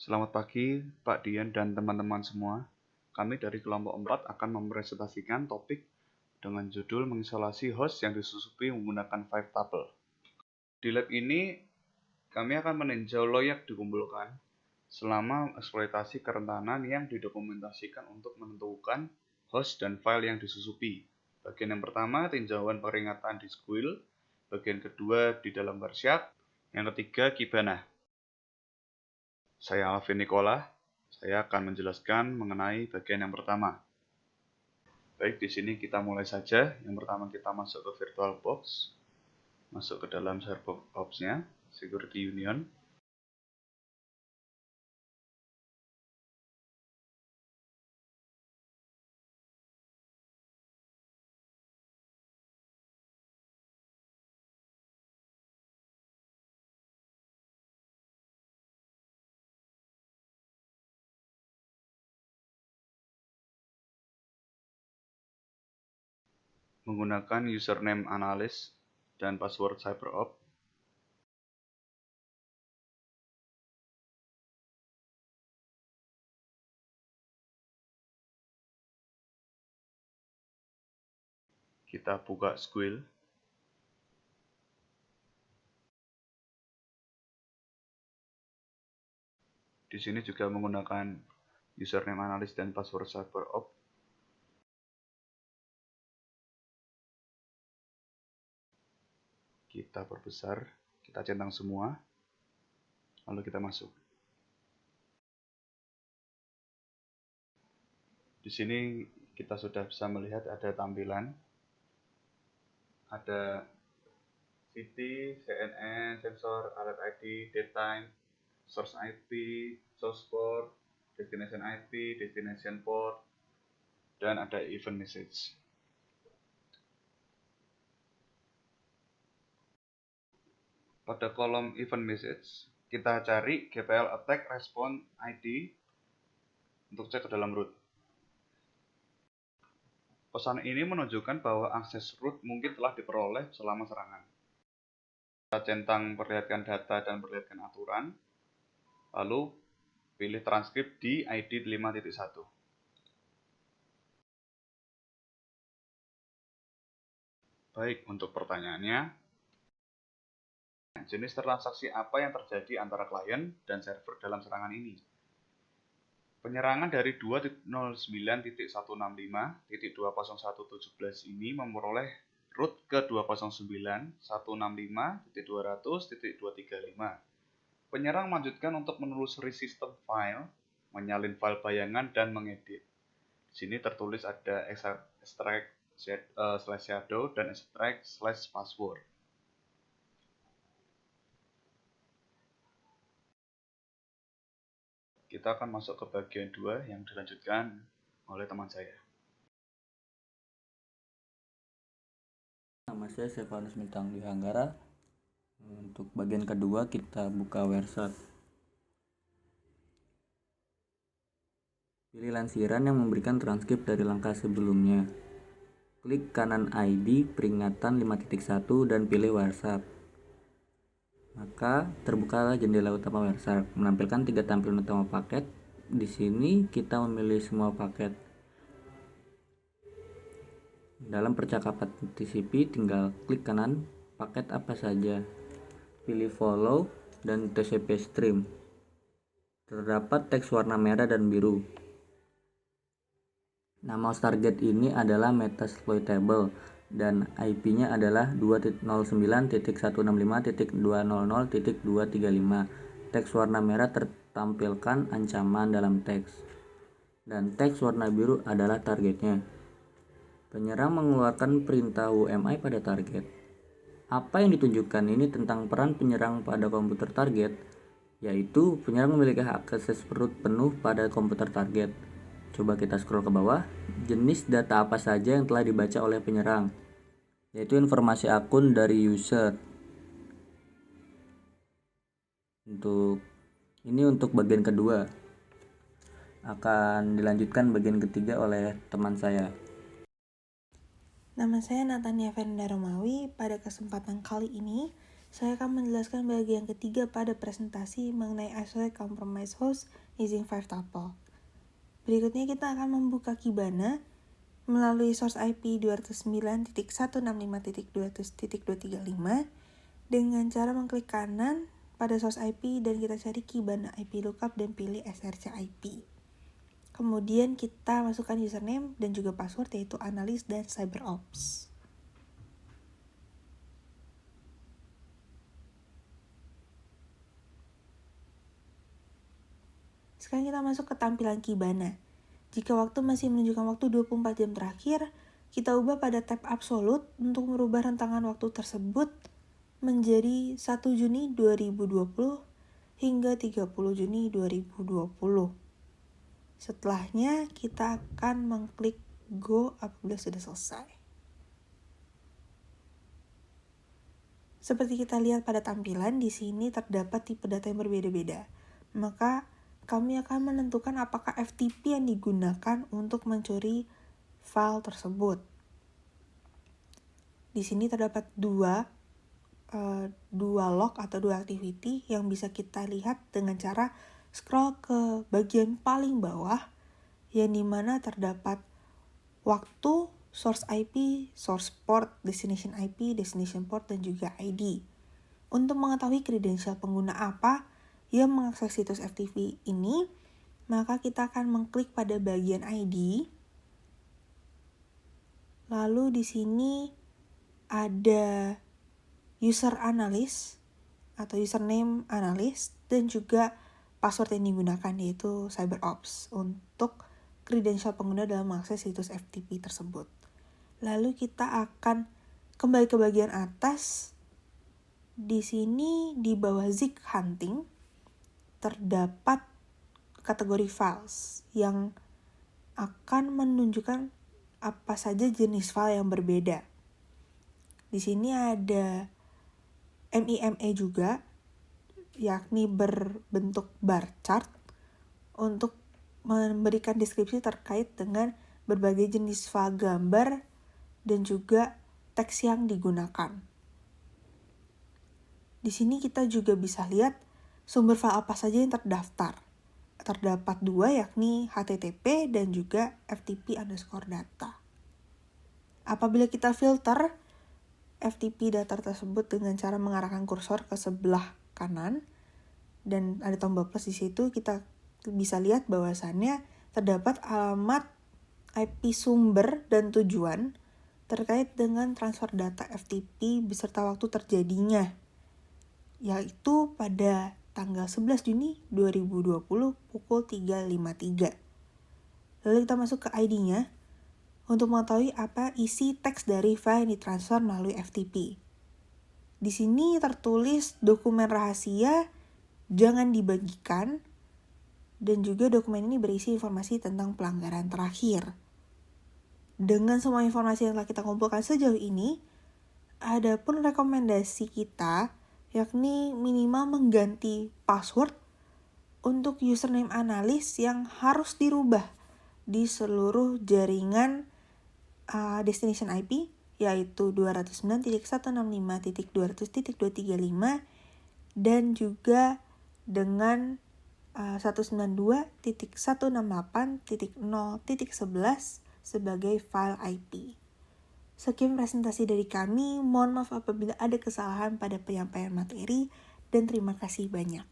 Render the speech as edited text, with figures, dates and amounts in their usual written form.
Selamat pagi, Pak Dian dan teman-teman semua. Kami dari kelompok 4 akan mempresentasikan topik dengan judul mengisolasi host yang disusupi menggunakan 5 tuple. Di lab ini, kami akan meninjau loyak dikumpulkan selama eksploitasi kerentanan yang didokumentasikan untuk menentukan host dan file yang disusupi. Bagian yang pertama, tinjauan peringatan di squeal. Bagian kedua, di dalam Wireshark. Yang ketiga, Kibana. Saya Alvin Nikola. Saya akan menjelaskan mengenai bagian yang pertama. Baik, di sini kita mulai saja. Yang pertama kita masuk ke VirtualBox. Masuk ke dalam ShareBox-nya, Security Union. Menggunakan username analis dan password CyberOps. Kita buka Squeal. Di sini juga menggunakan username analis dan password CyberOps. Kita perbesar, kita centang semua, lalu kita masuk. Di sini kita sudah bisa melihat ada tampilan, ada city, CNN, sensor, alert ID, date time, source IP, source port, destination IP, destination port, dan ada event message. Pada kolom event message, kita cari GPL attack response ID untuk cek ke dalam root. Pesan ini menunjukkan bahwa akses root mungkin telah diperoleh selama serangan. Kita centang perlihatkan data dan perlihatkan aturan, lalu pilih transkrip di ID 5.1. Baik, untuk pertanyaannya, jenis transaksi apa yang terjadi antara klien dan server dalam serangan ini? Penyerangan dari 2.0.165.201.17 ini memperoleh root ke 209.165.200.235. Penyerang melanjutkan untuk menelusuri sistem file, menyalin file bayangan, dan mengedit. Di sini tertulis ada extract/shadow dan extract/password. Kita akan masuk ke bagian 2 yang dilanjutkan oleh teman saya. Nama saya Stefanus Mintang Dwi Hanggara. Untuk bagian kedua kita buka Wireshark. Pilih lansiran yang memberikan transkrip dari langkah sebelumnya. Klik kanan ID peringatan 5.1 dan pilih Wireshark. Maka terbukalah jendela utama Wireshark menampilkan 3 tampilan utama paket. Di sini kita memilih semua paket. Dalam percakapan TCP tinggal klik kanan paket apa saja. Pilih follow dan TCP stream. Terdapat teks warna merah dan biru. Nama host target ini adalah Metasploitable dan IP-nya adalah 2.09.165.200.235. Teks warna merah tertampilkan ancaman dalam teks dan teks warna biru adalah targetnya. Penyerang mengeluarkan perintah UMI pada target. Apa yang ditunjukkan ini tentang peran penyerang pada komputer target, yaitu penyerang memiliki hak akses root penuh pada komputer target. Coba kita scroll ke bawah. Jenis data apa saja yang telah dibaca oleh penyerang, yaitu informasi akun dari user. Untuk bagian kedua. Akan dilanjutkan bagian ketiga oleh teman saya. Nama saya Natania Fernanda Romawi. Pada kesempatan kali ini, saya akan menjelaskan bagian ketiga pada presentasi mengenai isolate compromise host using 5-tuple. Berikutnya kita akan membuka Kibana melalui source IP 209.165.200.235 dengan cara mengklik kanan pada source IP dan kita cari Kibana IP lookup dan pilih src IP. Kemudian kita masukkan username dan juga password yaitu analis dan cyberops. Sekarang kita masuk ke tampilan Kibana. Jika waktu masih menunjukkan waktu 24 jam terakhir, kita ubah pada tab absolute untuk merubah rentangan waktu tersebut menjadi 1 Juni 2020 hingga 30 Juni 2020. Setelahnya, kita akan mengklik Go apabila sudah selesai. Seperti kita lihat pada tampilan, di sini terdapat tipe data yang berbeda-beda. Maka, kami akan menentukan apakah FTP yang digunakan untuk mencuri file tersebut. Di sini terdapat dua log atau dua activity yang bisa kita lihat dengan cara scroll ke bagian paling bawah, yang dimana terdapat waktu, source IP, source port, destination IP, destination port, dan juga ID. Untuk mengetahui kredensial pengguna apa yang mengakses situs FTP ini, maka kita akan mengklik pada bagian ID. Lalu di sini ada user analyst atau username analyst dan juga password yang digunakan yaitu cyberops untuk kredensial pengguna dalam mengakses situs FTP tersebut. Lalu kita akan kembali ke bagian atas. Di sini di bawah Zik Hunting terdapat kategori files yang akan menunjukkan apa saja jenis file yang berbeda. Di sini ada MIME juga, yakni berbentuk bar chart untuk memberikan deskripsi terkait dengan berbagai jenis file gambar dan juga teks yang digunakan. Di sini kita juga bisa lihat sumber file apa saja yang terdaftar. Terdapat dua, yakni HTTP dan juga FTP_data. Apabila kita filter FTP data tersebut dengan cara mengarahkan kursor ke sebelah kanan dan ada tombol plus di situ, kita bisa lihat bahwasannya terdapat alamat IP sumber dan tujuan terkait dengan transfer data FTP beserta waktu terjadinya, yaitu pada tanggal 11 Juni 2020 pukul 3.53. Lalu kita masuk ke ID-nya untuk mengetahui apa isi teks dari file yang ditransfer melalui FTP. Di sini tertulis dokumen rahasia, jangan dibagikan, dan juga dokumen ini berisi informasi tentang pelanggaran terakhir. Dengan semua informasi yang telah kita kumpulkan sejauh ini, ada pun rekomendasi kita yakni minimal mengganti password untuk username analis yang harus dirubah di seluruh jaringan destination IP, yaitu 209.165.200.235 dan juga dengan 192.168.0.11 sebagai file IP. Sekian presentasi dari kami, mohon maaf apabila ada kesalahan pada penyampaian materi, dan terima kasih banyak.